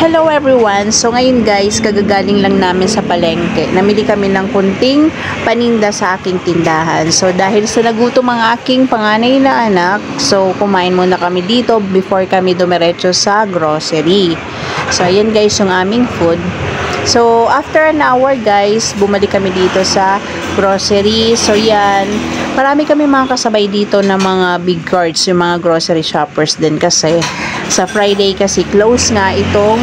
Hello everyone! So ngayon guys, kagagaling lang namin sa palengke. Namili kami ng kunting paninda sa aking tindahan. So dahil sa nagutom ang aking panganay na anak, so kumain muna kami dito before kami dumiretso sa grocery. So ayan guys yung aming food. So after an hour guys, bumalik kami dito sa grocery. So yan, marami kami mga kasabay dito na mga big cards, yung mga grocery shoppers din kasi sa Friday kasi close nga itong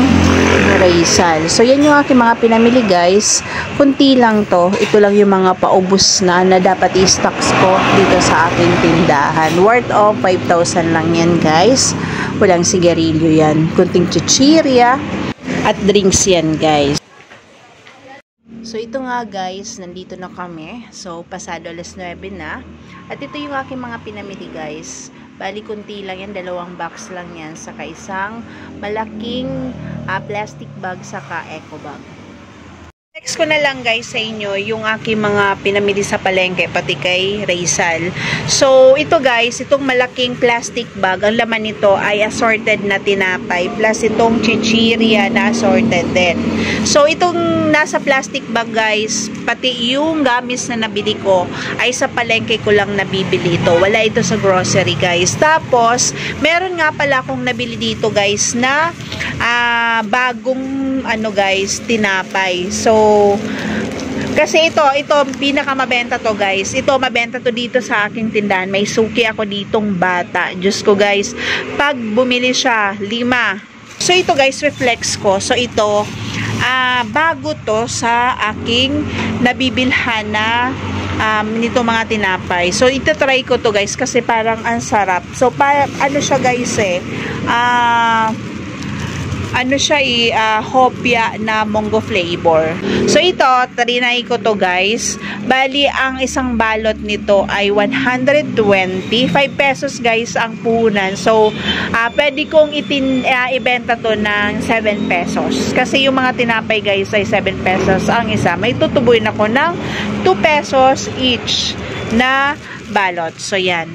Rizal. So yan yung aking mga pinamili guys. Kunti lang to. Ito lang yung mga paubos na dapat i-stocks ko dito sa aking tindahan. Worth of 5,000 lang yan guys. Walang sigarilyo yan. Kunting chichirya at drinks yan guys. So ito nga guys, nandito na kami. So pasado alas 9 na. At ito yung aking mga pinamili guys. Bali kunti lang yan, 2 box lang yan. Saka isang malaking plastic bag saka eco bag. Next ko na lang guys sa inyo yung aking mga pinamili sa palengke pati kay Rizal. So ito guys, itong malaking plastic bag, ang laman nito ay assorted na tinapay plus itong chichirya na assorted din. So itong nasa plastic bag guys, pati yung gamis na nabili ko ay sa palengke ko lang nabibili ito. Wala ito sa grocery guys. Tapos meron nga pala akong nabili dito guys na bagong guys, tinapay. So kasi ito pinakamabenta to guys. Ito mabenta to dito sa aking tindahan. May suki ako ditong bata. Diyos ko guys, pag bumili siya 5. So ito guys, reflex ko. So ito bago to sa aking nabibilhan na nito mga tinapay. So ito-try ko to guys kasi parang ang sarap. So ano siya guys hopya na mango flavor. So ito, trinay ko to guys. Bali, ang isang balot nito ay 120. 5 pesos guys ang puhunan. So, pwede kong ibenta to ng 7 pesos. Kasi yung mga tinapay guys ay 7 pesos ang isa. May tutubuin ako ng 2 pesos each na balot. So yan.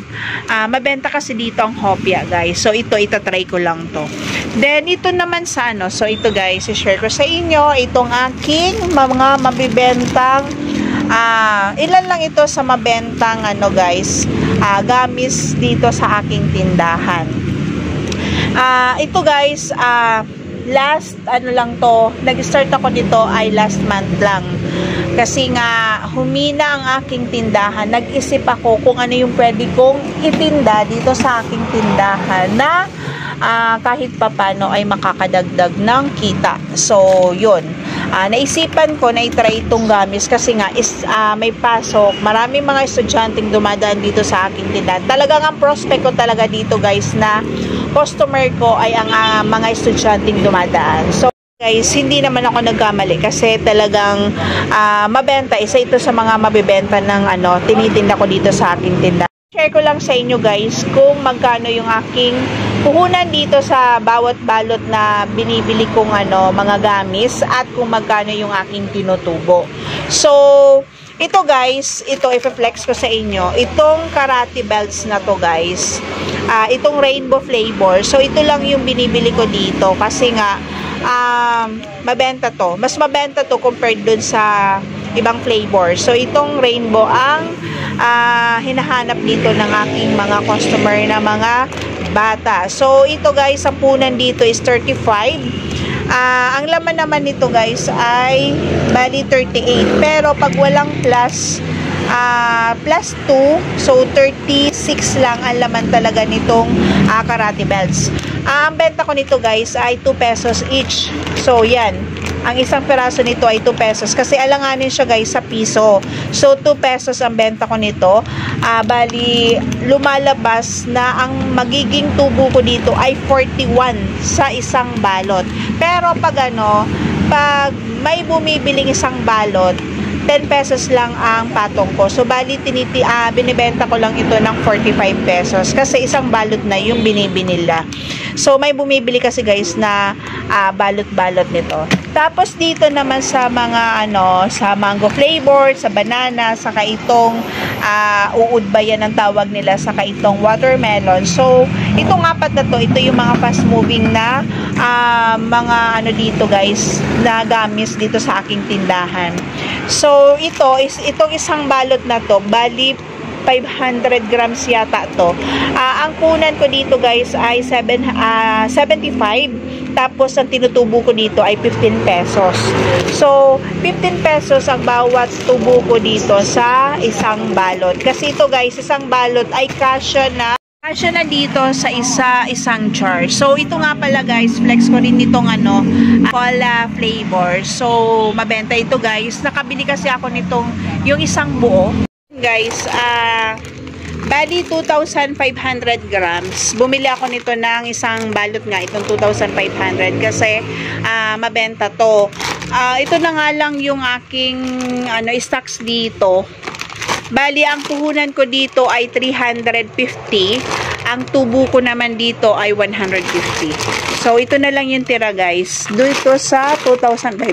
Mabenta kasi dito ang hopya guys. So ito, itatry ko lang to. Then ito naman sa so ito guys, i-share ko sa inyo itong aking mga mabibentang ilan lang ito sa mabentang guys, gamis dito sa aking tindahan. Ito guys, last lang to, nag-start ako dito ay last month lang. Kasi nga humina ang aking tindahan. Nag-isip ako kung ano yung pwede kong itinda dito sa aking tindahan na kahit papano ay makakadagdag ng kita. So yun, naisipan ko na i-try itong gamis kasi nga may pasok. Maraming mga estudyanteng dumadaan dito sa aking tindahan. Talagang ang prospect ko talaga dito guys na customer ko ay ang mga estudyanteng dumadaan. So guys, hindi naman ako nagkamali kasi talagang mabenta. Isa ito sa mga mabibenta ng tinitinda ko dito sa aking tindahan. Share ko lang sa inyo guys kung magkano yung aking puhunan dito sa bawat balot na binibili kong mga gamis at kung magkano yung aking tinutubo. So ito guys, ito i-flex ko sa inyo. Itong karate belts na to guys, itong rainbow flavor. So ito lang yung binibili ko dito kasi nga mabenta to. Mas mabenta to compared dun sa ibang flavor. So itong rainbow ang hinahanap dito ng aking mga customer na mga bata. So ito guys, ang punan dito is 35. Ang laman naman nito guys ay bali 38. Pero pag walang plus 2, so 36 lang ang laman talaga nitong karate belts. Ang benta ko nito guys ay 2 pesos each. So yan, ang isang peraso nito ay 2 pesos kasi alanganin siya guys sa piso. So 2 pesos ang benta ko nito. Bali lumalabas na ang magiging tubo ko dito ay 41 sa isang balot. Pero pag pag may bumibiling isang balot, 10 pesos lang ang patong ko. So bali binibenta ko lang ito ng 45 pesos kasi isang balot na yung binibinila. So may bumibili kasi guys na balot-balot nito. Tapos dito naman sa mga sa mango flavor, sa banana, saka itong uud ba yan ang tawag nila, saka itong watermelon. So itong apat na to, ito yung mga fast moving na mga ano dito guys, na gamis dito sa aking tindahan. So, itong isang balot na to, bali 500 grams yata to. Ang punan ko dito guys ay 75. Tapos, ang tinutubo ko dito ay 15 pesos. So, 15 pesos ang bawat tubo ko dito sa isang balot. Kasi ito guys, isang balot ay kasya na dito sa isang jar. So, ito nga pala guys, flex ko rin nitong cola flavor. So, mabenta ito guys. Nakabili kasi ako nitong yung isang buo. Guys, bali 2,500 grams. Bumili ako nito ng isang balot nga, itong 2,500 kasi mabenta to. Ito na nga lang yung aking stocks dito. Bali, ang puhunan ko dito ay 350. Ang tubo ko naman dito ay 150. So, ito na lang yung tira guys. Dito sa 2,500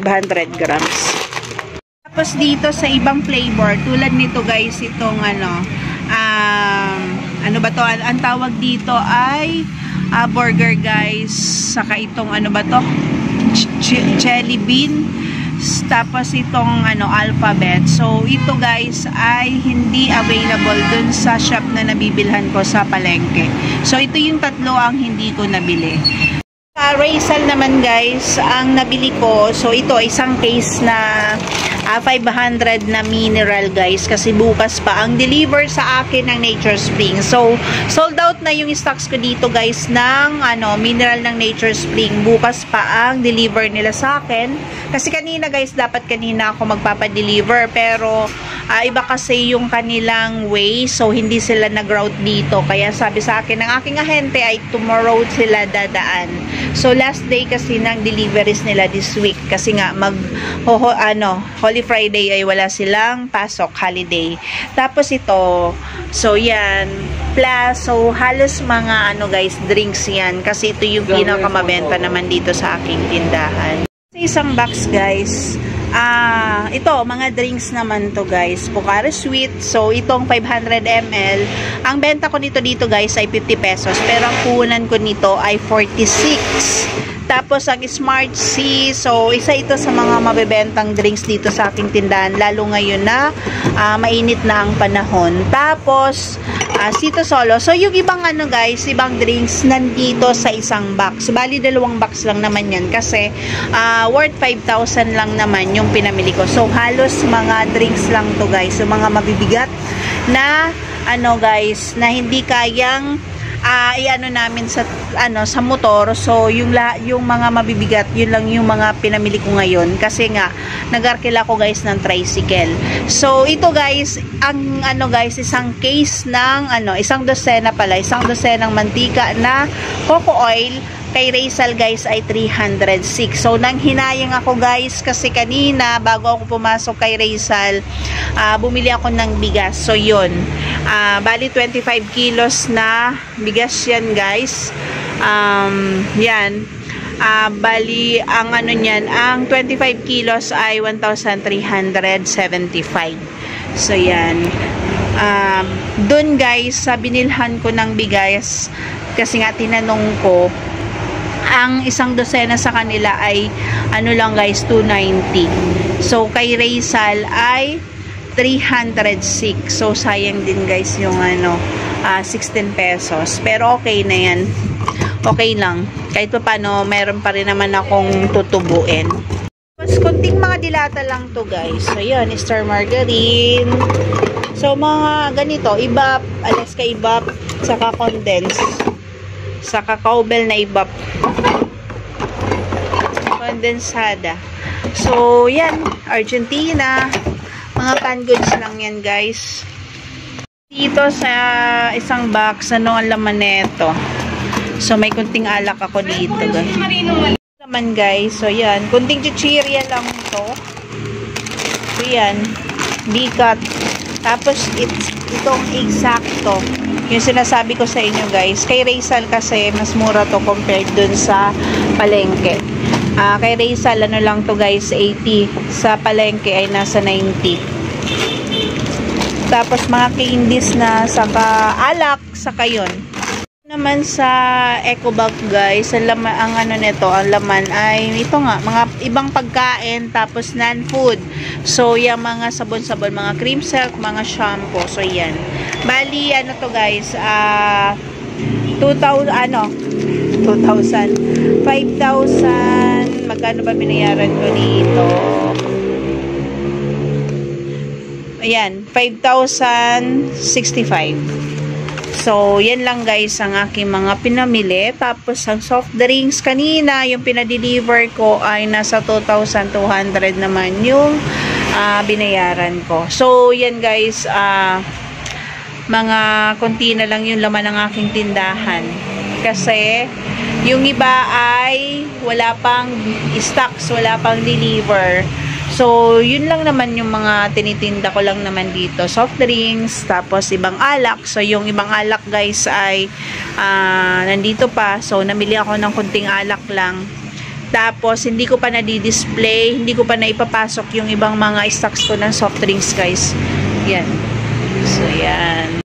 grams. Tapos dito sa ibang flavor, tulad nito guys, itong ano ba to? Ang tawag dito ay burger guys. Saka itong ano ba to? Jelly bean. Tapos itong alphabet. So ito guys ay hindi available dun sa shop na nabibilhan ko sa palengke. So ito yung tatlo ang hindi ko nabili. Raisal naman guys, ang nabili ko, so ito isang case na 500 na mineral guys, kasi bukas pa ang deliver sa akin ng Nature Spring. So sold out na yung stocks ko dito guys ng mineral ng Nature Spring. Bukas pa ang deliver nila sa akin, kasi kanina guys, dapat kanina ako magpapa-deliver, pero iba kasi yung kanilang way, so hindi sila nag-route dito. Kaya sabi sa akin ng aking ahente ay tomorrow sila dadaan. So last day kasi ng deliveries nila this week, kasi nga Holy Friday ay wala silang pasok, holiday. Tapos ito, so yan, plus, so halos mga guys, drinks yan, kasi ito yung pinakamabenta naman dito sa aking tindahan. Sa isang box guys, ito, mga drinks naman to guys, Pocari Sweet. So, itong 500 ml, ang benta ko nito dito guys ay 50 pesos. Pero ang puhunan ko nito ay 46. Tapos, ang Smart C, so, isa ito sa mga mabebentang drinks dito sa aking tindahan, lalo ngayon na mainit na ang panahon. Tapos, Sito Solo. So, yung ibang guys, ibang drinks nandito sa isang box. Bali, 2 box lang naman yan kasi worth 5,000 lang naman yung pinamili ko. So, halos mga drinks lang to guys. So, mga mabibigat na guys, na hindi kayang namin sa motor. So yung mga mabibigat, yun lang yung mga pinamili ko ngayon, kasi nga nag-arkila ko guys ng tricycle. So ito guys, ang guys, isang case ng isang dosenang mantika na coco oil kay Raisal guys ay 306. So nang hinayang ako guys, kasi kanina bago ako pumasok kay Raisal, bumili ako ng bigas. So yun, bali 25 kilos na bigas yan guys. Yan, bali ang niyan, ang 25 kilos ay 1,375. So yan, dun guys sa binilhan ko ng bigas, kasi nga tinanong ko, ang isang dosena sa kanila ay lang guys, 290. So kay Raisal ay 306. So sayang din guys yung 16 pesos. Pero okay na yan. Okay lang. Kahit pa paano, meron pa rin naman akong tutubuin. Mas konting mga dilata lang to guys. So yun, Star Margarine. So mga ganito, ibap, Alaska ibap, saka condense. Saka Cowbell na ibap. Condensada. So yan, Argentina. Mga canned goods lang yan guys. Dito sa isang box, ang laman nito? So may kunting alak ako dito guys. Naman guys, so yan, kunting chichirya lang to. So yan, bigat. Tapos itong exacto, yung sinasabi ko sa inyo guys, kay Raisal kasi mas mura to compared dun sa palengke. Kay Raisal lang to guys, 80. Sa palengke ay nasa 90. Tapos mga candies na saka alak, saka yun. Naman sa eco bag guys, ang laman, ang laman ay ito nga, mga ibang pagkain, tapos non-food. So, yung mga sabon-sabon, mga cream silk, mga shampoo. So, yan. Bali, ano to guys, 2,000, 5,000, magkano ba binayaran ko dito? Ayan, 5,065. So, yan lang guys ang aking mga pinamili. Tapos, ang soft drinks kanina, yung pinadeliver ko ay nasa 2,200 naman yung binayaran ko. So, yan guys, mga konti na lang yung laman ng aking tindahan. Kasi, yung iba ay wala pang stocks, wala pang deliver. So, yun lang naman yung mga tinitinda ko lang naman dito. Soft drinks, tapos ibang alak. So, yung ibang alak guys ay nandito pa. So, namili ako ng kunting alak lang. Tapos, hindi ko pa nadi-display, hindi ko pa naipapasok yung ibang mga stocks ko ng soft drinks guys. Yan. So, yan.